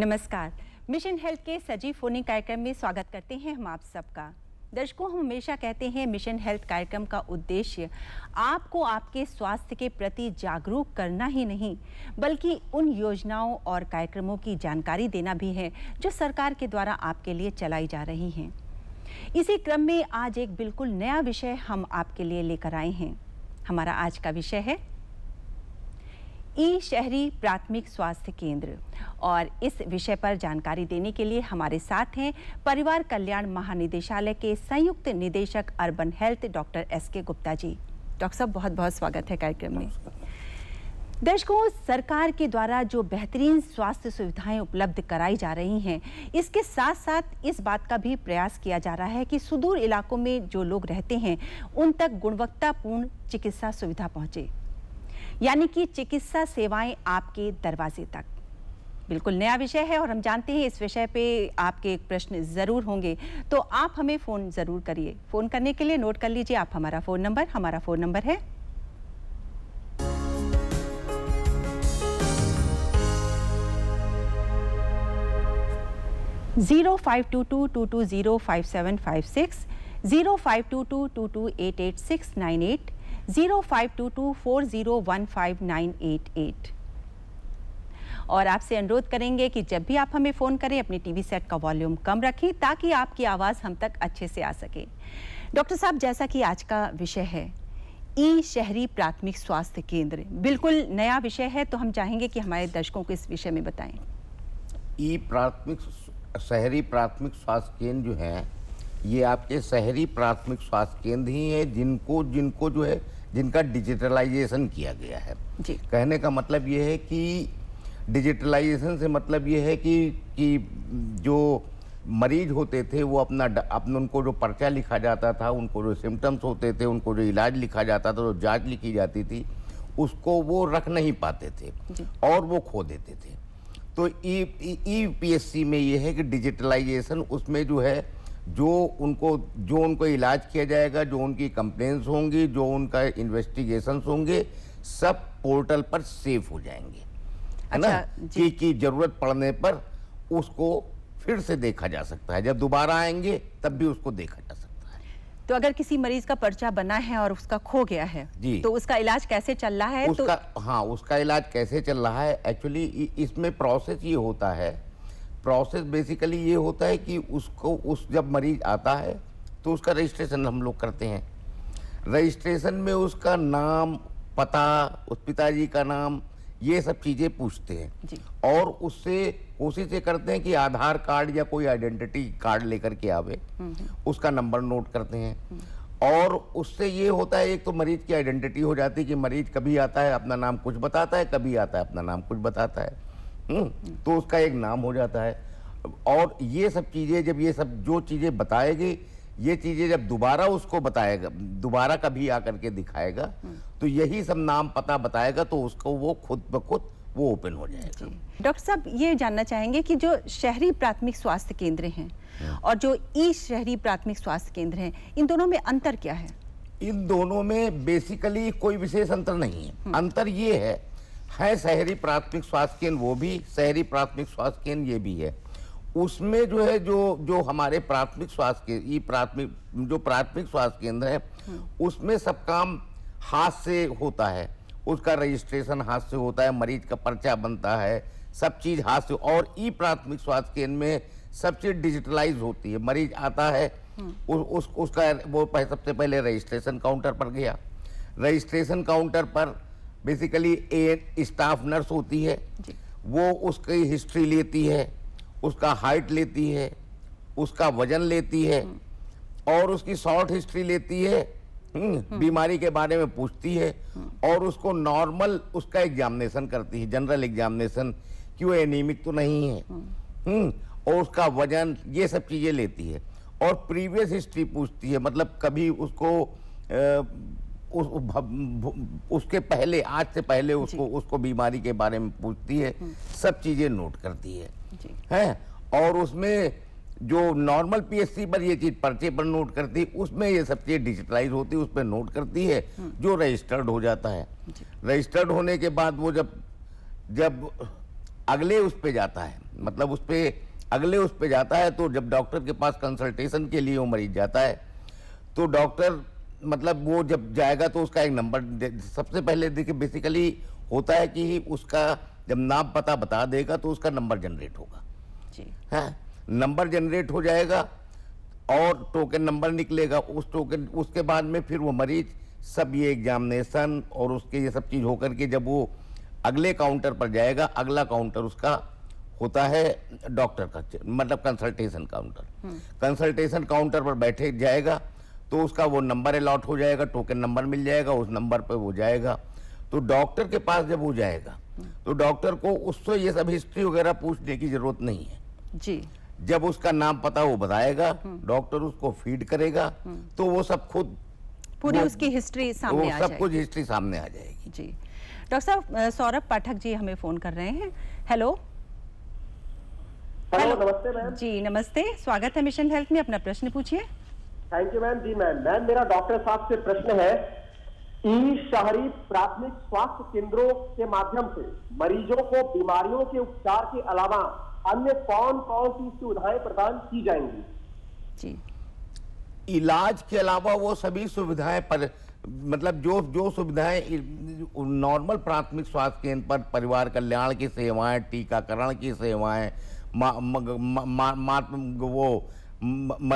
नमस्कार। Mission health के सजीव फोन कार्यक्रम में स्वागत करते हैं हम आप सबका। दर्शकों, हम हमेशा कहते हैं मिशन हेल्थ कार्यक्रम का उद्देश्य आपको आपके स्वास्थ्य के प्रति जागरूक करना ही नहीं, बल्कि उन योजनाओं और कार्यक्रमों की जानकारी देना भी है जो सरकार के द्वारा आपके लिए चलाई जा रही हैं। इसी क्रम में आज एक बिल्कुल नया विषय हम आपके लिए लेकर आए हैं। हमारा आज का विषय है शहरी प्राथमिक स्वास्थ्य केंद्र, और इस विषय पर जानकारी देने के लिए हमारे साथ हैं परिवार कल्याण महानिदेशालय के संयुक्त निदेशक urban health doctor SK Gupta ji. Doctor साहब, बहुत बहुत स्वागत है कार्यक्रम में। दर्शकों, सरकार के द्वारा जो बेहतरीन स्वास्थ्य सुविधाएं उपलब्ध कराई जा रही हैं, इसके साथ साथ इस बात का भी प्रयास किया जा रहा है कि सुदूर इलाकों में जो लोग रहते हैं उन तक गुणवत्तापूर्ण चिकित्सा सुविधा पहुंचे, यानी कि चिकित्सा सेवाएं आपके दरवाजे तक। बिल्कुल नया विषय है और हम जानते हैं इस विषय पे आपके प्रश्न जरूर होंगे, तो आप हमें फोन जरूर करिए। फोन करने के लिए नोट कर लीजिए आप हमारा फोन नंबर है 0522-220-5756, 0522-2288698, 0522-40159888। और आपसे अनुरोध करेंगे कि जब भी आप हमें फ़ोन करें अपने टीवी सेट का वॉल्यूम कम रखें ताकि आपकी आवाज़ हम तक अच्छे से आ सके। डॉक्टर साहब, जैसा कि आज का विषय है शहरी प्राथमिक स्वास्थ्य केंद्र, बिल्कुल नया विषय है, तो हम चाहेंगे कि हमारे दर्शकों को इस विषय में बताएं। शहरी प्राथमिक स्वास्थ्य केंद्र जो है, ये आपके शहरी प्राथमिक स्वास्थ्य केंद्र ही है जिनको जो है जिनका डिजिटलाइजेशन किया गया है जी। कहने का मतलब ये है कि डिजिटलाइजेशन से मतलब ये है कि जो मरीज होते थे वो अपना उनको जो पर्चा लिखा जाता था, उनको जो सिम्टम्स होते थे, उनको जो इलाज लिखा जाता था, जो जांच लिखी जाती थी, उसको वो रख नहीं पाते थे और वो खो देते थे। तो EPSC में ये है कि डिजिटलाइजेशन, उसमें जो है जो उनको इलाज किया जाएगा, जो उनकी कंप्लेंट्स होंगी, जो उनका इन्वेस्टिगेशंस होंगे, सब पोर्टल पर सेव हो जाएंगे, है ना, कि जरूरत पड़ने पर उसको फिर से देखा जा सकता है। जब दोबारा आएंगे तब भी उसको देखा जा सकता है। तो अगर किसी मरीज का पर्चा बना है और उसका खो गया है जी, तो उसका इलाज कैसे चल रहा है? उसका इलाज कैसे चल रहा है, एक्चुअली इसमें प्रोसेस ये होता है, प्रोसेस बेसिकली ये होता है कि जब मरीज आता है तो उसका रजिस्ट्रेशन हम लोग करते हैं। रजिस्ट्रेशन में उसका नाम, पता, उस पिताजी का नाम, ये सब चीज़ें पूछते हैं जी। और उससे कोशिश ये करते हैं कि आधार कार्ड या कोई आइडेंटिटी कार्ड लेकर के आवे, उसका नंबर नोट करते हैं। और उससे ये होता है, एक तो मरीज की आइडेंटिटी हो जाती है कि मरीज कभी आता है अपना नाम कुछ बताता है, कभी आता है अपना नाम कुछ बताता है, तो उसका एक नाम हो जाता है। और ये सब चीज़ें, जब ये सब जो चीज़ें बताएगी, ये चीज़ें जब दोबारा उसको बताएगा, दोबारा कभी आकर के दिखाएगा, तो यही सब नाम पता बताएगा, तो उसको वो खुद ब खुद वो ओपन हो जाएगा। डॉक्टर साहब, ये जानना चाहेंगे कि जो शहरी प्राथमिक स्वास्थ्य केंद्र हैं और जो शहरी प्राथमिक स्वास्थ्य केंद्र हैं, इन दोनों में अंतर क्या है? इन दोनों में बेसिकली कोई विशेष अंतर नहीं है। अंतर ये है शहरी प्राथमिक स्वास्थ्य केंद्र वो भी, शहरी प्राथमिक स्वास्थ्य केंद्र ये भी है। उसमें जो है जो हमारे प्राथमिक स्वास्थ्य के प्राथमिक स्वास्थ्य केंद्र है, उसमें सब काम हाथ से होता है, उसका रजिस्ट्रेशन हाथ से होता है, मरीज का पर्चा बनता है, सब चीज हाथ से। और प्राथमिक स्वास्थ्य केंद्र में सब चीज डिजिटलाइज होती है। मरीज आता है, उसका वो सबसे पहले रजिस्ट्रेशन काउंटर पर गया, रजिस्ट्रेशन काउंटर पर बेसिकली स्टाफ नर्स होती है, वो उसकी हिस्ट्री लेती है, उसका हाइट लेती है, उसका वजन लेती है और उसकी शॉर्ट हिस्ट्री लेती है, बीमारी के बारे में पूछती है और उसको नॉर्मल उसका एग्जामिनेशन करती है, जनरल एग्जामिनेशन, कि वो एनीमिक तो नहीं है, और उसका वजन, ये सब चीजें लेती है। और प्रीवियस हिस्ट्री पूछती है, मतलब कभी उसको उसके पहले, आज से पहले उसको बीमारी के बारे में पूछती है, सब चीजें नोट करती है। और उसमें जो नॉर्मल PSC पर ये चीज पर्चे पर नोट करती है, उसमें ये सब चीजें डिजिटलाइज होती है, उस पर नोट करती है, जो रजिस्टर्ड हो जाता है। रजिस्टर्ड होने के बाद वो जब अगले उस पे जाता है, मतलब उस पे अगले उस पे जाता है। तो जब डॉक्टर के पास कंसल्टेशन के लिए वो मरीज जाता है तो डॉक्टर मतलब वो जब जाएगा तो उसका एक नंबर सबसे पहले देखिए बेसिकली होता है कि उसका जब नाम पता बता देगा तो उसका नंबर जनरेट होगा जी। हाँ, नंबर जनरेट हो जाएगा और टोकन नंबर निकलेगा। उस टोकन उसके बाद में फिर वो मरीज सब ये एग्जामिनेशन और उसके ये सब चीज होकर के जब वो अगले काउंटर पर जाएगा, अगला काउंटर उसका होता है डॉक्टर का, मतलब कंसल्टेशन काउंटर। कंसल्टेशन काउंटर पर बैठे जाएगा तो उसका वो नंबर अलॉट हो जाएगा, टोकन नंबर मिल जाएगा, उस नंबर पर वो जाएगा। तो डॉक्टर के पास जब वो जाएगा तो डॉक्टर को उससे ये सब हिस्ट्री वगैरह पूछने की जरूरत नहीं है जी। जब उसका नाम पता वो बताएगा, डॉक्टर उसको फीड करेगा तो वो सब खुद पूरी उसकी हिस्ट्री सामने आ सब जाएगी। कुछ हिस्ट्री सामने आ जाएगी जी। डॉक्टर साहब, सौरभ पाठक जी हमें फोन कर रहे हैं। हेलो हेलो, नमस्ते मैम। जी नमस्ते, स्वागत है मिशन हेल्थ में, अपना प्रश्न पूछिए। Thank you ma'am. जी मैम मेरा डॉक्टर साहब से प्रश्न है, ई शहरी प्राथमिक स्वास्थ्य केंद्रों के माध्यम से मरीजों को बीमारियों के उपचार के अलावा अन्य कौन कौन सी सुविधाएं प्रदान की जाएंगी? जी। इलाज के अलावा वो सभी सुविधाएं पर मतलब जो सुविधाएं नॉर्मल प्राथमिक स्वास्थ्य केंद्र पर परिवार कल्याण की सेवाएं, टीकाकरण की सेवाएं,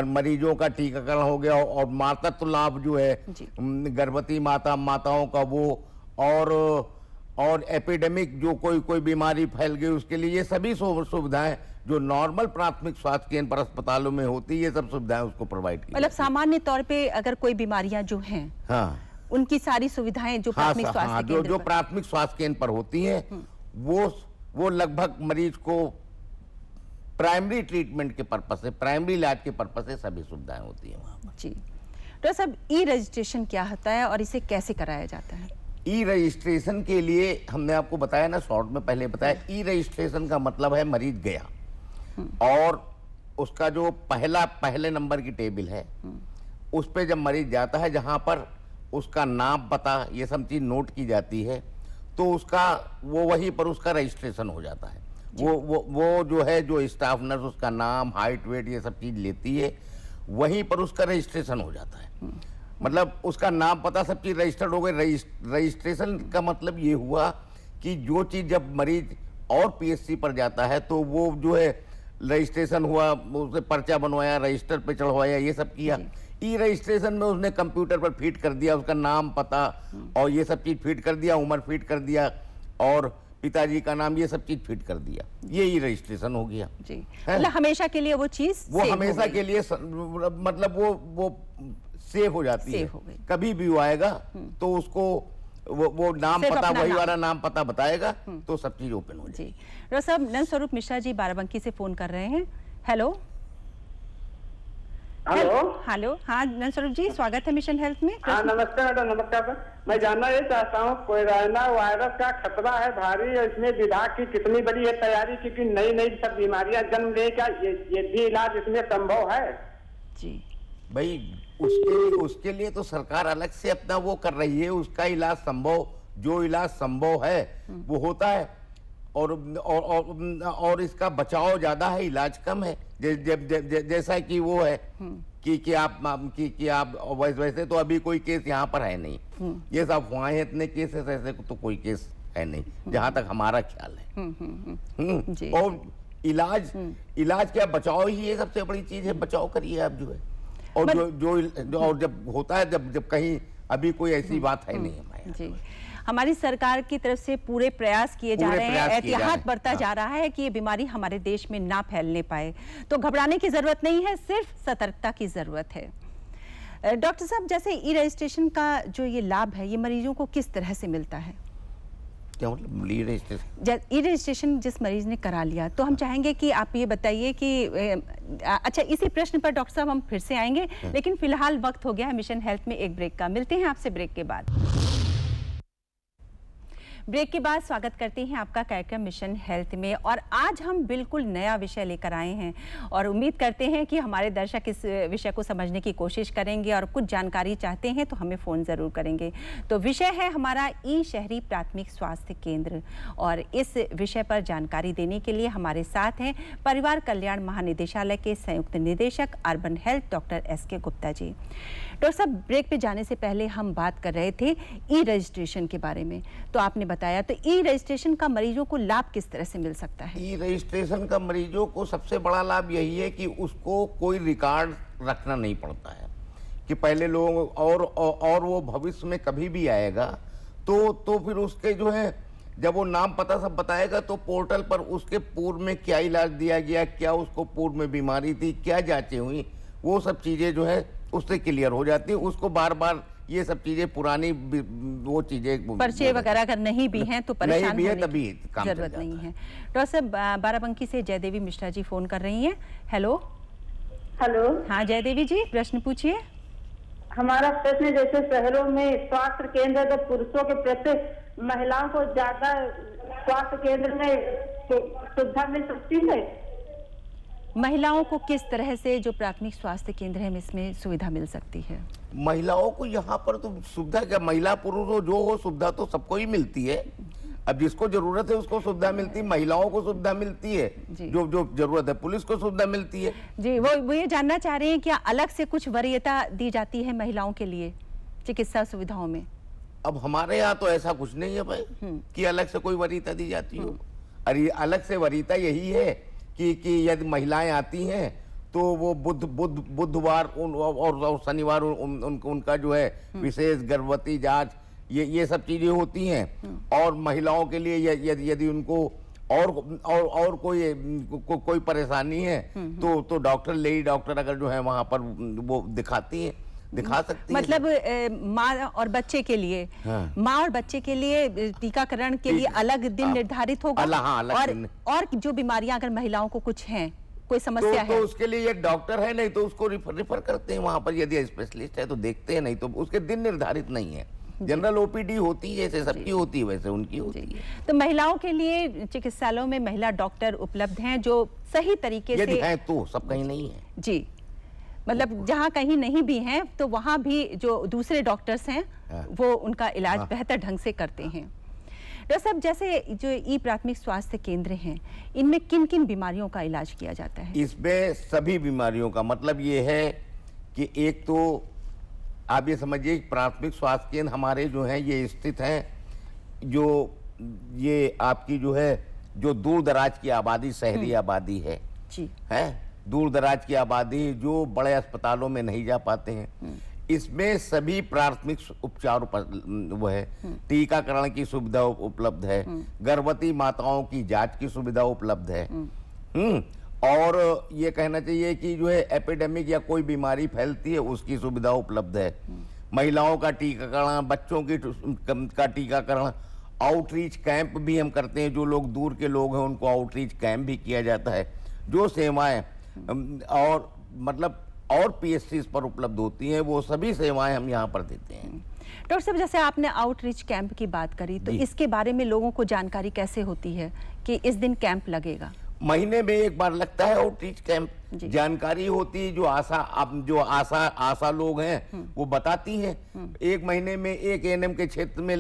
मरीजों का टीकाकरण हो गया और मातृत्व लाभ जो है गर्भवती माताओं का वो और एपिडेमिक जो कोई बीमारी फैल गई उसके लिए ये सभी सुविधाएं जो नॉर्मल प्राथमिक स्वास्थ्य केंद्र पर अस्पतालों में होती है ये सब सुविधाएं उसको प्रोवाइड की। मतलब सामान्य तौर पे अगर कोई बीमारियां जो हैं, हाँ, उनकी सारी सुविधाएं जो प्राथमिक स्वास्थ्य केंद्र जो प्राथमिक स्वास्थ्य केंद्र पर होती हैं वो लगभग मरीज को प्राइमरी ट्रीटमेंट के पर्पस से, प्राइमरी इलाज के पर्पस से सभी सुविधाएं होती हैं वहां पर। जी। डॉक्टर साहब, ई रजिस्ट्रेशन क्या होता है और इसे कैसे कराया जाता है? ई रजिस्ट्रेशन के लिए हमने आपको बताया ना, शॉर्ट में पहले बताया, ई रजिस्ट्रेशन का मतलब है मरीज गया और उसका जो पहले नंबर की टेबल है उस पे जब मरीज जाता है जहां पर उसका नाम पता ये सब चीज नोट की जाती है तो उसका वो वहीं पर उसका रजिस्ट्रेशन हो जाता है। वो जो है जो स्टाफ नर्स उसका नाम, हाइट, वेट ये सब चीज लेती है, वहीं पर उसका रजिस्ट्रेशन हो जाता है। मतलब उसका नाम पता सब चीज रजिस्टर्ड हो गई। रजिस्ट्रेशन का मतलब ये हुआ कि जो चीज जब मरीज और पीएचसी पर जाता है तो वो जो है रजिस्ट्रेशन हुआ, उसने पर्चा बनवाया, रजिस्टर पे चढ़वाया, ये सब किया। ई रजिस्ट्रेशन में उसने कंप्यूटर पर फीड कर दिया उसका नाम पता और ये सब चीज फीड कर दिया, उम्र फीड कर दिया और पिताजी का नाम, ये सब चीज फिट कर दिया, ये ही रजिस्ट्रेशन हो गया जी। मतलब हमेशा के लिए वो चीज वो हमेशा के लिए मतलब वो सेव हो जाती है। कभी भी वो आएगा तो उसको वो नाम पता, वही वाला नाम पता बताएगा तो सब चीज ओपन हो जाएगी। डॉक्टर साहब, नंद स्वरूप मिश्रा जी बाराबंकी से फोन कर रहे हैं। Hello hello. हाँ नंद स्वरूप जी, स्वागत है मिशन हेल्थ में। हाँ नमस्ते मैडम, नमस्कार। मैं जानना ये चाहता हूँ, कोरोना वायरस का खतरा है भारी, इसमें विभाग की कितनी बड़ी है तैयारी, क्योंकि नई नई सब बीमारियां जन्म ले, क्या ये भी इलाज इसमें संभव है? जी भाई उसके लिए तो सरकार अलग से अपना वो कर रही है, उसका इलाज संभव, जो इलाज संभव है वो होता है और इसका बचाव ज्यादा है, इलाज कम है। जैसा कि वो है कि आप वैसे तो अभी कोई केस यहाँ पर है नहीं, ये सब अफवाहें, इतने केसेस ऐसे तो कोई केस है नहीं जहां तक हमारा ख्याल है। और इलाज क्या, बचाव ही ये सबसे बड़ी चीज है, बचाव करिए आप जो है। और और जब होता है जब कहीं अभी कोई ऐसी बात है नहीं हमारे। हमारी सरकार की तरफ से पूरे प्रयास किए जा रहे हैं, एहतियात बरता जा रहा है कि ये बीमारी हमारे देश में ना फैलने पाए। तो घबराने की जरूरत नहीं है, सिर्फ सतर्कता की जरूरत है। डॉक्टर साहब, जैसे ई रजिस्ट्रेशन का जो ये लाभ है, ये मरीजों को किस तरह से मिलता है? क्या मतलब ई रजिस्ट्रेशन जिस मरीज ने करा लिया, तो हम चाहेंगे कि आप ये बताइए कि अच्छा, इसी प्रश्न पर डॉक्टर साहब हम फिर से आएंगे, लेकिन फिलहाल वक्त हो गया है मिशन हेल्थ में एक ब्रेक का। मिलते हैं आपसे ब्रेक के बाद। ब्रेक के बाद स्वागत करते हैं आपका कार्यक्रम मिशन हेल्थ में। और आज हम बिल्कुल नया विषय लेकर आए हैं और उम्मीद करते हैं कि हमारे दर्शक इस विषय को समझने की कोशिश करेंगे और कुछ जानकारी चाहते हैं तो हमें फ़ोन ज़रूर करेंगे। तो विषय है हमारा ई शहरी प्राथमिक स्वास्थ्य केंद्र और इस विषय पर जानकारी देने के लिए हमारे साथ हैं परिवार कल्याण महानिदेशालय के संयुक्त निदेशक urban health doctor S K Gupta ji. Doctor साहब, ब्रेक पे जाने से पहले हम बात कर रहे थे ई रजिस्ट्रेशन के बारे में, तो आपने बताया तो ई रजिस्ट्रेशन का मरीजों को लाभ किस तरह से मिल सकता है? ई रजिस्ट्रेशन का मरीजों को सबसे बड़ा लाभ यही है कि उसको कोई रिकॉर्ड रखना नहीं पड़ता है कि पहले लोग और वो भविष्य में कभी भी आएगा तो फिर उसके जो है जब वो नाम पता सब बताएगा तो पोर्टल पर उसके पूर्व में क्या इलाज दिया गया, क्या उसको पूर्व में बीमारी थी, क्या जांचें हुई, वो सब चीजें जो है उससे क्लियर हो जाती है। उसको बार बार ये सब चीजें पुरानी वो चीजें पर्चे वगैरह अगर नहीं भी हैं तो परेशान नहीं भी है होने तभी की काम जरूरत नहीं है। डॉक्टर साहब, बाराबंकी से जयदेवी मिश्रा जी फोन कर रही हैं। हेलो। हेलो। हाँ जयदेवी जी, प्रश्न पूछिए। हमारा प्रश्न जैसे शहरों में स्वास्थ्य केंद्र तो पुरुषों के प्रति महिलाओं को ज्यादा स्वास्थ्य केंद्र में सुविधा मिल सकती है? महिलाओं को किस तरह से जो प्राथमिक स्वास्थ्य केंद्र है इसमें सुविधा मिल सकती है? महिलाओं को यहाँ पर तो सुविधा क्या, महिला पुरुष हो जो हो सुविधा तो सबको ही मिलती है। अब जिसको जरूरत है उसको सुविधा मिलती है, महिलाओं को सुविधा मिलती है, जो जो जरूरत है, पुलिस को सुविधा मिलती है। जी, वो ये जानना चाह रहे हैं क्या अलग से कुछ वरीयता दी जाती है महिलाओं के लिए चिकित्सा सुविधाओं में? अब हमारे यहाँ तो ऐसा कुछ नहीं है भाई कि अलग से कोई वरीयता दी जाती हो। अरे अलग से वरीयता यही है कि यदि महिलाएं आती हैं तो वो बुधवार और शनिवार उनका जो है विशेष गर्भवती जांच ये सब चीजें होती हैं। और महिलाओं के लिए यदि उनको और कोई परेशानी है तो डॉक्टर लेडी डॉक्टर अगर जो है वहां पर वो दिखा सकती है। मतलब माँ और बच्चे के लिए, हाँ। माँ और बच्चे के लिए टीकाकरण के लिए अलग दिन निर्धारित होगा। और जो बीमारियां अगर महिलाओं को कुछ हैं, कोई समस्या है तो उसके लिए ये डॉक्टर है, नहीं तो उसको रिफर करते हैं वहां पर। यदि स्पेशलिस्ट है तो देखते हैं, नहीं तो उसके दिन निर्धारित नहीं है। जनरल ओपीडी होती है जैसे सबकी होती है वैसे उनकी होती है। तो महिलाओं के लिए चिकित्सालयों में महिला डॉक्टर उपलब्ध हैं जो सही तरीके से हैं, तो सब कहीं नहीं है जी, मतलब जहाँ कहीं नहीं भी हैं तो वहाँ भी जो दूसरे डॉक्टर्स हैं वो उनका इलाज बेहतर ढंग से करते हैं। डॉक्टर साहब, जैसे जो ई प्राथमिक स्वास्थ्य केंद्र हैं इनमें किन किन बीमारियों का इलाज किया जाता है? इसमें सभी बीमारियों का, मतलब ये है कि एक तो आप ये समझिए प्राथमिक स्वास्थ्य केंद्र हमारे जो हैं ये स्थित हैं जो ये आपकी जो है जो दूर दराज की आबादी, शहरी आबादी है जी, है दूर दराज की आबादी जो बड़े अस्पतालों में नहीं जा पाते हैं। इसमें सभी प्राथमिक उपचार वो है, टीकाकरण की सुविधा उपलब्ध है, गर्भवती माताओं की जांच की सुविधा उपलब्ध है। और ये कहना चाहिए कि जो है एपिडेमिक या कोई बीमारी फैलती है उसकी सुविधा उपलब्ध है। महिलाओं का टीकाकरण, बच्चों का टीकाकरण, आउटरीच कैंप भी हम करते हैं। जो लोग दूर के लोग हैं उनको आउटरीच कैंप भी किया जाता है। जो सेवाएं और मतलब और पीएचसीज पर उपलब्ध होती हैं वो सभी सेवाएं हम यहाँ पर देते हैं। डॉक्टर साहब, जैसे आपने आउटरीच कैंप की बात करी तो इसके बारे में लोगों को जानकारी कैसे होती है कि इस दिन कैंप लगेगा? महीने में एक बार लगता है आउटरीच कैंप। जानकारी होती है जो आशा लोग हैं वो बताती हैं। एक महीने में एक एएनएम के क्षेत्र में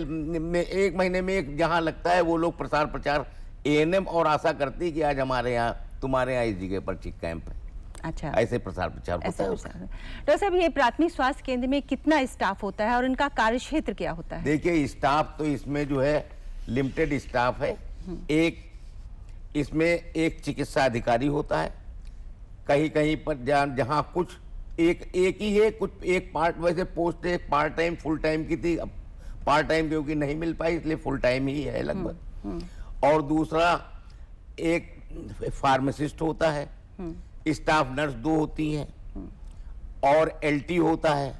एक महीने में एक जहां लगता है वो लोग प्रसार प्रचार एएनएम और आशा करती है कि आज हमारे यहाँ तुम्हारे यहाँ इस जगह पर कैंप है। अच्छा, ऐसे प्रसार प्रचार होता है। डॉक्टर साहब, ये प्राथमिक स्वास्थ्य केंद्र में कितना स्टाफ होता है और इनका कार्य क्षेत्र क्या होता है? देखिए, स्टाफ तो इसमें जो है लिमिटेड स्टाफ है। इसमें एक चिकित्सा अधिकारी होता है, कहीं कहीं पर जहां कुछ एक ही है, कुछ एक पार्ट, वैसे पोस्ट एक पार्ट टाइम फुल टाइम की थी, अब पार्ट टाइम क्योंकि नहीं मिल पाई इसलिए फुल टाइम ही है लगभग। और दूसरा एक फार्मासिस्ट होता है, स्टाफ नर्स 2 होती हैं, और एलटी होता है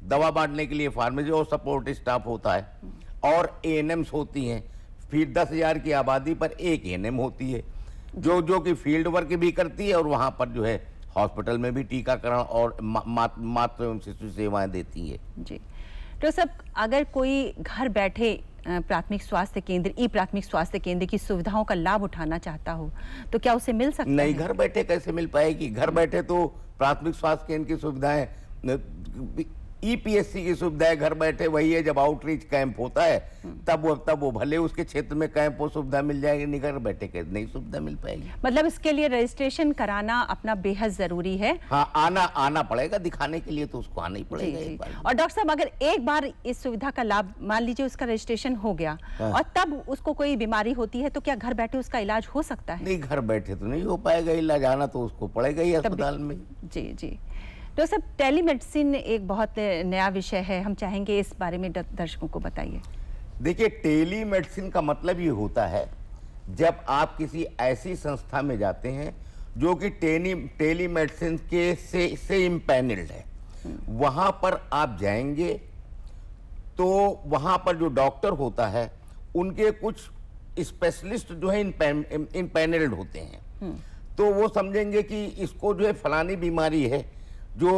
दवा बांटने के लिए, फार्मेसी और सपोर्ट स्टाफ होता है, और एएनएम्स होती हैं। फिर 10,000 की आबादी पर एक एएनएम होती है जो कि फील्ड वर्क भी करती है और वहां पर जो है हॉस्पिटल में भी टीकाकरण और मातृ एवं शिशु सेवाएं देती है। जी, तो सब अगर कोई घर बैठे प्राथमिक स्वास्थ्य केंद्र, ई प्राथमिक स्वास्थ्य केंद्र की सुविधाओं का लाभ उठाना चाहता हो तो क्या उसे मिल सकता है? नहीं, घर बैठे कैसे मिल पाएगी? घर बैठे तो प्राथमिक स्वास्थ्य केंद्र की सुविधाएं, ईपीएससी की सुविधाएं घर बैठे वही है। जब आउटरीच कैंप होता है तब वो भले उसके क्षेत्र में कैंप हो सुविधा मिल जाएगी, नहीं घर बैठे कैसे नहीं सुविधा मिल पाएगी। मतलब इसके लिए रजिस्ट्रेशन कराना अपना बेहद जरूरी है। हाँ, आना पड़ेगा दिखाने के लिए, तो उसको आना ही पड़ेगा एक बार। और डॉक्टर साहब, अगर एक बार इस सुविधा का लाभ, मान लीजिए उसका रजिस्ट्रेशन हो गया और तब उसको कोई बीमारी होती है, तो क्या घर बैठे उसका इलाज हो सकता है? नहीं, घर बैठे तो नहीं हो पाएगा इलाज, आना तो उसको पड़ेगा ही अस्पताल में। जी। तो सब टेलीमेडिसिन एक बहुत नया विषय है, हम चाहेंगे इस बारे में दर्शकों को बताइए। देखिए, टेलीमेडिसिन का मतलब ये होता है जब आप किसी ऐसी संस्था में जाते हैं जो कि टेलीमेडिसिन के से इम्पैनल्ड है, वहां पर आप जाएंगे तो वहां पर जो डॉक्टर होता है उनके कुछ स्पेशलिस्ट जो है इम्पैनल्ड होते हैं, तो वो समझेंगे कि इसको जो है फलानी बीमारी है, जो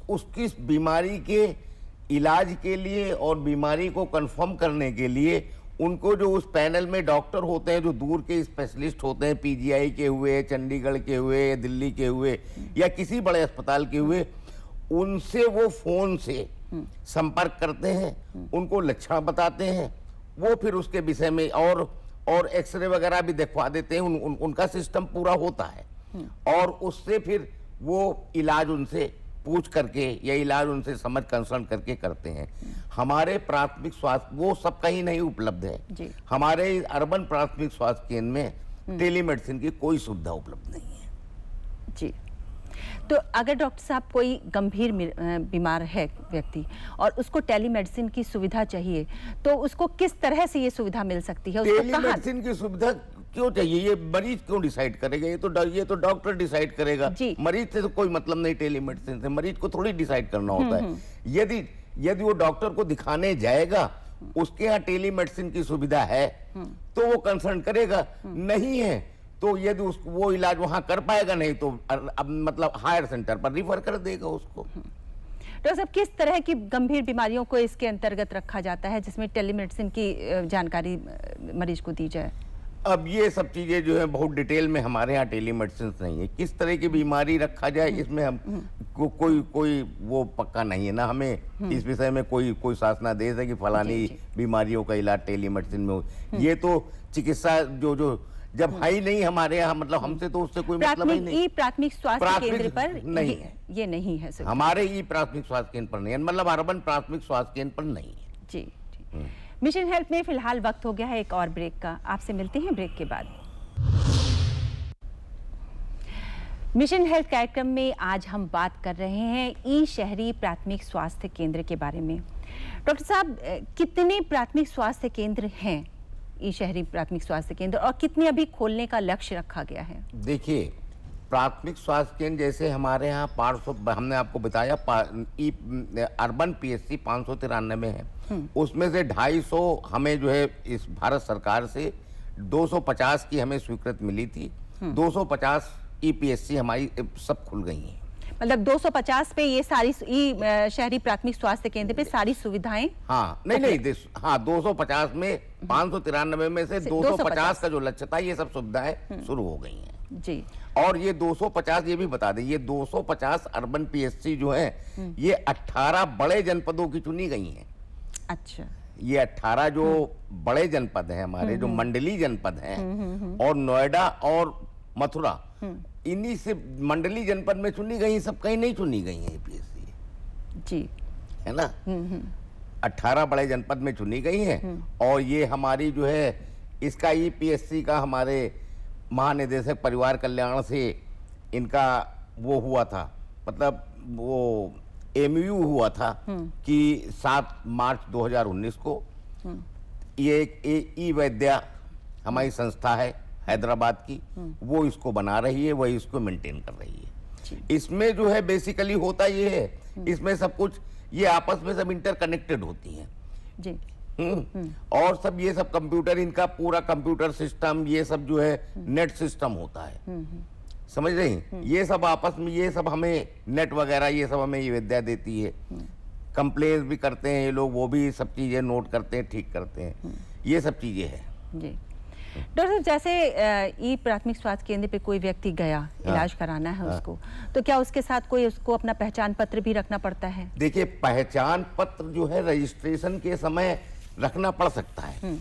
उसकी बीमारी के इलाज के लिए और बीमारी को कंफर्म करने के लिए उनको जो उस पैनल में डॉक्टर होते हैं, जो दूर के स्पेशलिस्ट होते हैं, पीजीआई के हुए, चंडीगढ़ के हुए, दिल्ली के हुए या किसी बड़े अस्पताल के हुए, उनसे वो फोन से संपर्क करते हैं, उनको लक्षण बताते हैं, वो फिर उसके विषय में और एक्सरे वगैरह भी दिखवा देते हैं, उनका सिस्टम पूरा होता है और उससे फिर वो इलाज उनसे पूछ करके या इलाज उनसे समझ कंसल्ट करके करते हैं। हमारे प्राथमिक स्वास्थ्य वो सब कहीं नहीं उपलब्ध है जी। हमारे अर्बन प्राथमिक स्वास्थ्य केंद्र में टेलीमेडिसिन की कोई सुविधा उपलब्ध नहीं है जी। तो अगर डॉक्टर साहब कोई गंभीर बीमार है व्यक्ति और उसको टेलीमेडिसिन की सुविधा चाहिए, तो उसको किस तरह से ये सुविधा मिल सकती है? टेलीमेडिसिन की सुविधा क्यों चाहिए? ये मरीज क्यों डिसाइड करेगा? ये तो डॉक्टर डिसाइड करेगा। मरीज से तो कोई मतलब नहीं टेलीमेडिसिन से, मरीज को थोड़ी डिसाइड करना होता है। यदि वो डॉक्टर को दिखाने जाएगा, उसके यहाँ टेलीमेडिसिन की सुविधा है तो वो कंसर्न करेगा, नहीं है तो यदि वो इलाज वहां कर पाएगा, नहीं तो अब मतलब हायर सेंटर पर रिफर कर देगा उसको। तो सब किस तरह की गंभीर बीमारियों को इसके अंतर्गत रखा जाता है जिसमें टेलीमेडिसिन की जानकारी मरीज को दी जाए? अब ये सब चीजें जो है बहुत डिटेल में हमारे यहाँ टेलीमेडिसिन नहीं है। किस तरह की बीमारी रखा जाए इसमें हम कोई वो पक्का नहीं है ना, हमें इस विषय में कोई शासनादेश है कि फलानी बीमारियों का इलाज टेलीमेडिसिन में हो। ये तो चिकित्सा जो जब है ही नहीं हमारे यहाँ, मतलब हमसे तो उससे कोई मतलब ही नहीं। प्राथमिक स्वास्थ्य केंद्र पर नहीं है, ये नहीं है हमारे ई प्राथमिक स्वास्थ्य केंद्र पर नहीं है, मतलब अर्बन प्राथमिक स्वास्थ्य केंद्र पर नहीं है जी। मिशन हेल्थ में फिलहाल वक्त हो गया है एक और ब्रेक का, आपसे मिलते हैं ब्रेक के बाद। मिशन हेल्थ कार्यक्रम में आज हम बात कर रहे हैं ई शहरी प्राथमिक स्वास्थ्य केंद्र के बारे में। डॉक्टर साहब, कितने प्राथमिक स्वास्थ्य केंद्र हैं ई शहरी प्राथमिक स्वास्थ्य केंद्र, और कितने अभी खोलने का लक्ष्य रखा गया है? देखिए, प्राथमिक स्वास्थ्य केंद्र जैसे हमारे यहाँ 500, हमने आपको बताया अर्बन पीएचसी 593 है, उसमें से 250 हमें जो है इस भारत सरकार से 250 की हमें स्वीकृति मिली थी। 250 ईपीएचसी हमारी सब खुल गई हैं। मतलब 250 पे ये सारी शहरी प्राथमिक स्वास्थ्य केंद्र पे सारी सुविधाएं? हाँ, नहीं, हाँ 250 में 593 में से 250 का जो लक्ष्य था, ये सब सुविधाएं शुरू हो गई हैं जी। और ये 250, ये भी बता दें, ये 250 अर्बन पीएचसी जो है ये 18 बड़े जनपदों की चुनी गई हैं। अच्छा, ये 18 जो बड़े जनपद हैं हमारे, जो मंडली जनपद हैं, और नोएडा और मथुरा, इन्हीं से मंडली जनपद में चुनी गई, सब कहीं नहीं चुनी गई है पीएचसी जी, है ना। 18 बड़े जनपद में चुनी गई हैं और ये हमारी जो है इसका ईपीएचसी का हमारे महानिदेशक परिवार कल्याण से इनका वो हुआ था, मतलब वो एमयू हुआ था कि 7 मार्च 2019 को ये एक ई वैद्या हमारी संस्था है हैदराबाद की, वो इसको बना रही है, वही इसको मेंटेन कर रही है। इसमें जो है बेसिकली होता ये है, इसमें सब कुछ ये आपस में सब इंटरकनेक्टेड होती हैं जी। और सब ये सब कंप्यूटर, इनका पूरा कंप्यूटर सिस्टम, ये सब जो है नेट सिस्टम होता है, समझ रही? ये सब आपस में, ये सब हमें नेट वगैरह ये सब हमें ये विद्या देती है। कंप्लेन भी करते हैं ये लोग, वो भी सब चीजें नोट करते हैं, ठीक करते हैं, ये सब चीजें हैं जी। डॉक्टर साहब, जैसे ई प्राथमिक स्वास्थ्य केंद्र पे कोई व्यक्ति गया, इलाज कराना है उसको, तो क्या उसके साथ कोई उसको अपना पहचान पत्र भी रखना पड़ता है? देखिए, पहचान पत्र जो है रजिस्ट्रेशन के समय रखना पड़ सकता है,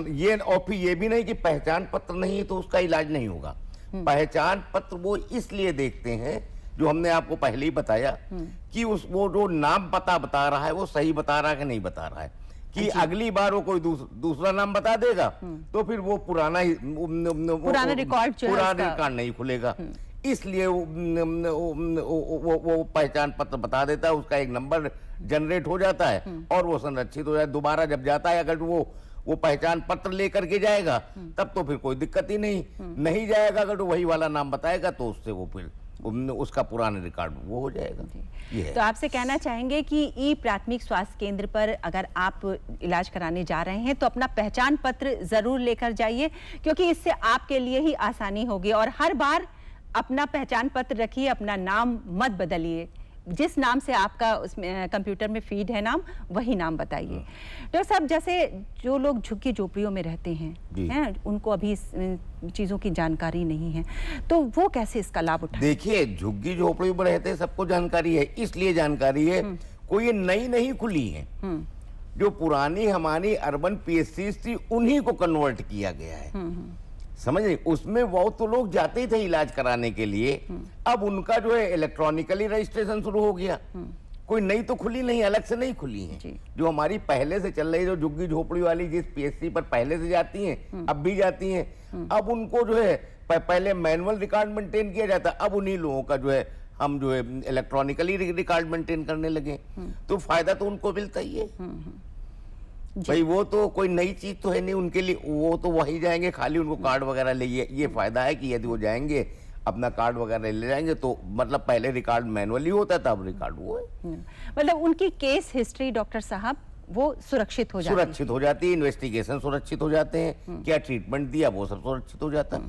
ये, और फिर ये भी नहीं कि पहचान पत्र नहीं है तो उसका इलाज नहीं होगा। पहचान पत्र वो इसलिए देखते हैं, जो हमने आपको पहले ही बताया, कि वो जो नाम पता बता रहा है वो सही बता रहा है कि नहीं बता रहा है, कि अगली बार वो कोई दूसरा नाम बता देगा तो फिर वो पुराना रिकॉर्ड नहीं खुलेगा। इसलिए वो पहचान पत्र बता देता है, उसका एक नंबर जनरेट हो जाता है और वो संरक्षित हो जाता है। दोबारा जब जाता है, अगर वो पहचान पत्र लेकर के जाएगा तब तो फिर कोई दिक्कत ही नहीं जाएगा। अगर तो वही वाला नाम बताएगा तो उससे वो फिर उसका पुराना रिकॉर्ड वो हो जाएगा। ये है। तो आपसे कहना चाहेंगे कि ई प्राथमिक स्वास्थ्य केंद्र पर अगर आप इलाज कराने जा रहे हैं तो अपना पहचान पत्र जरूर लेकर जाइए, क्योंकि इससे आपके लिए ही आसानी होगी। और हर बार अपना पहचान पत्र रखिए, अपना नाम मत बदलिए, जिस नाम से आपका उसमें कंप्यूटर में फीड है नाम, वही नाम बताइए। डॉक्टर साहब, जैसे जो लोग झुग्गी झोपड़ियों में रहते हैं, उनको अभी इस चीजों की जानकारी नहीं है, तो वो कैसे इसका लाभ उठाएं? देखिए, झुग्गी झोपड़ियों में रहते हैं, सबको जानकारी है, इसलिए जानकारी है, कोई ये नई नहीं खुली है। जो पुरानी हमारी अर्बन पीएचसी थी उन्हीं को कन्वर्ट किया गया है, समझ रहे? उसमें वो तो लोग जाते ही थे इलाज कराने के लिए, अब उनका जो है इलेक्ट्रॉनिकली रजिस्ट्रेशन शुरू हो गया। कोई नई तो खुली नहीं, अलग से नहीं खुली है। जो हमारी पहले से चल रही, जो झुग्गी झोपड़ी वाली जिस पीएचसी पर पहले से जाती हैं, अब भी जाती हैं, अब उनको जो है पहले मैनुअल रिकॉर्ड मेंटेन किया जाता, अब उन्हीं लोगों का जो है हम जो है इलेक्ट्रॉनिकली रिकॉर्ड मेंटेन करने लगे, तो फायदा तो उनको मिलता ही है। भाई वो तो कोई नई चीज तो है नहीं उनके लिए, वो तो वही जाएंगे, खाली उनको कार्ड वगैरह ले, ये फायदा है कि यदि वो जाएंगे अपना कार्ड वगैरह ले जाएंगे तो मतलब पहले रिकॉर्ड मैनुअली होता था, अब रिकॉर्ड वो है। मतलब उनकी केस हिस्ट्री डॉक्टर साहब वो सुरक्षित हो जाती है, इन्वेस्टिगेशन सुरक्षित हो जाते हैं, क्या ट्रीटमेंट दिया वो सब सुरक्षित हो जाता है,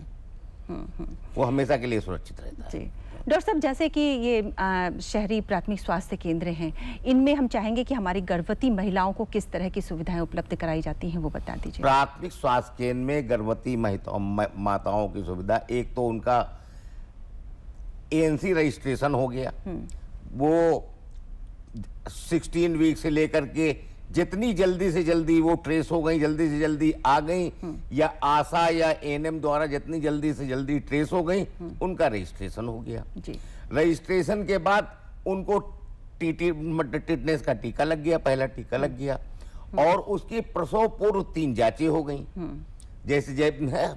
वो हमेशा के लिए सुरक्षित रहता है। डॉक्टर साहब, जैसे कि ये शहरी प्राथमिक स्वास्थ्य केंद्र हैं, इनमें हम चाहेंगे कि हमारी गर्भवती महिलाओं को किस तरह की सुविधाएं उपलब्ध कराई जाती हैं, वो बता दीजिए। प्राथमिक स्वास्थ्य केंद्र में गर्भवती माताओं की सुविधा, एक तो उनका ANC रजिस्ट्रेशन हो गया, वो 16 वीक से लेकर के जितनी जल्दी से जल्दी वो ट्रेस हो गई, जल्दी से जल्दी आ गई, या आशा या ANM द्वारा जितनी जल्दी से जल्दी ट्रेस हो गई, उनका रजिस्ट्रेशन हो गया। रजिस्ट्रेशन के बाद उनको टीटनेस का टीका लग गया, पहला टीका लग गया, और उसकी प्रसव पूर्व 3 जांचें हो गई। जैसे है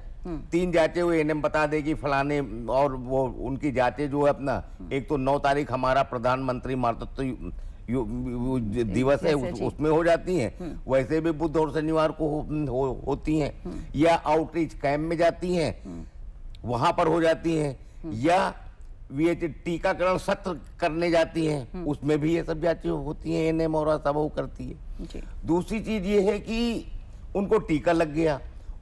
3 जांचें हुई, ANM बता देगी फलाने, और वो उनकी जांचें जो है अपना, एक तो 9 तारीख हमारा प्रधानमंत्री मातृत्व दिवस है, उसमें हो जाती हैं, वैसे भी बुध और शनिवार को होती हैं, या आउटरीच कैंप में जाती हैं, वहां पर हो जाती हैं, या टीकाकरण सत्र करने जाती हैं, उसमें भी ये सब जांचें होती हैं, ANM और सब वो करती है। दूसरी चीज ये है कि उनको टीका लग गया,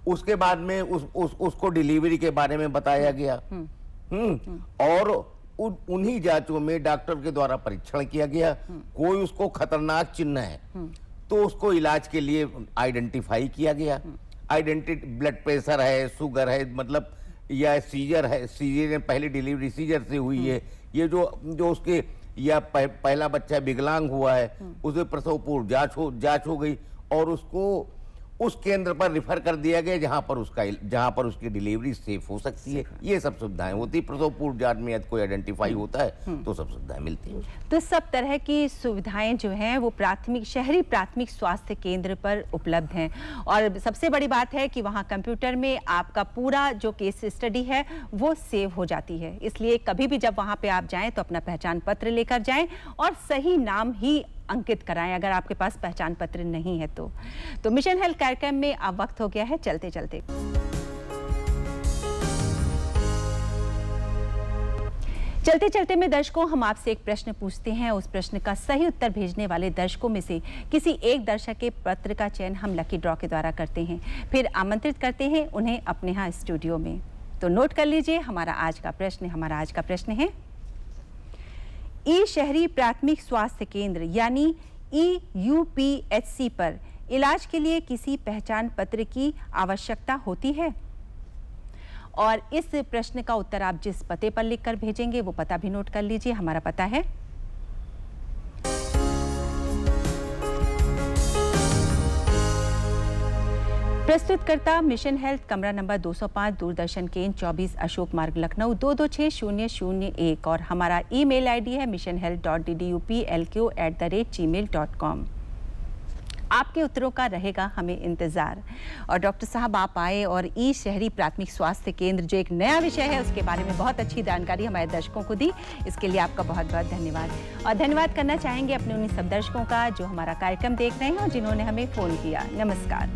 उसके बाद में उसको डिलीवरी के बारे में बताया गया, और उन्हीं जांचों में डॉक्टर के द्वारा परीक्षण किया गया, कोई उसको खतरनाक चिन्ह है तो उसको इलाज के लिए आइडेंटिफाई किया गया। ब्लड प्रेशर है, शुगर है, मतलब या सीजर है, सीजर पहली डिलीवरी सीजर से हुई है, ये जो उसके या पहला बच्चा विकलांग हुआ है, उसे प्रसव पूर्व जांच हो गई और उसको उस केंद्र पर रिफर कर दिया गया जहां पर उसकी डिलीवरी सेफ हो सकती है। ये सब सुविधाएं होती है। प्रसव पूर्व जांच में यदि कोई आइडेंटिफाई होता है तो सब सुविधाएं मिलती हैं। तो सब तरह की सुविधाएं जो हैं वो शहरी प्राथमिक स्वास्थ्य केंद्र पर उपलब्ध हैं, और सबसे बड़ी बात है कि वहां कंप्यूटर में आपका पूरा जो केस स्टडी है वो सेव हो जाती है। इसलिए कभी भी जब वहां पे आप जाएं तो अपना पहचान पत्र लेकर जाएं और सही नाम ही अंकित कराएं, अगर आपके पास पहचान पत्र नहीं है तो मिशन हेल्थ कार्यक्रम में अब वक्त हो गया है चलते चलते। चलते चलते में दर्शकों, हम आपसे एक प्रश्न पूछते हैं। उस प्रश्न का सही उत्तर भेजने वाले दर्शकों में से किसी एक दर्शक के पत्र का चयन हम लकी ड्रॉ के द्वारा करते हैं, फिर आमंत्रित करते हैं उन्हें अपने यहाँ स्टूडियो में। तो नोट कर लीजिए हमारा आज का प्रश्न है, ई शहरी प्राथमिक स्वास्थ्य केंद्र यानी EUPHC पर इलाज के लिए किसी पहचान पत्र की आवश्यकता होती है? और इस प्रश्न का उत्तर आप जिस पते पर लिखकर भेजेंगे वो पता भी नोट कर लीजिए। हमारा पता है प्रस्तुतकर्ता मिशन हेल्थ, कमरा नंबर 205, दूरदर्शन केंद्र 24 अशोक मार्ग, लखनऊ 226001 और हमारा ईमेल आईडी है missionhealth.ddupLQ@gmail.com। आपके उत्तरों का रहेगा हमें इंतजार। और डॉक्टर साहब आप आए और ई शहरी प्राथमिक स्वास्थ्य केंद्र जो एक नया विषय है उसके बारे में बहुत अच्छी जानकारी हमारे दर्शकों को दी, इसके लिए आपका बहुत बहुत धन्यवाद। और धन्यवाद करना चाहेंगे अपने उन सब दर्शकों का जो हमारा कार्यक्रम देख रहे हैं और जिन्होंने हमें फोन किया। नमस्कार।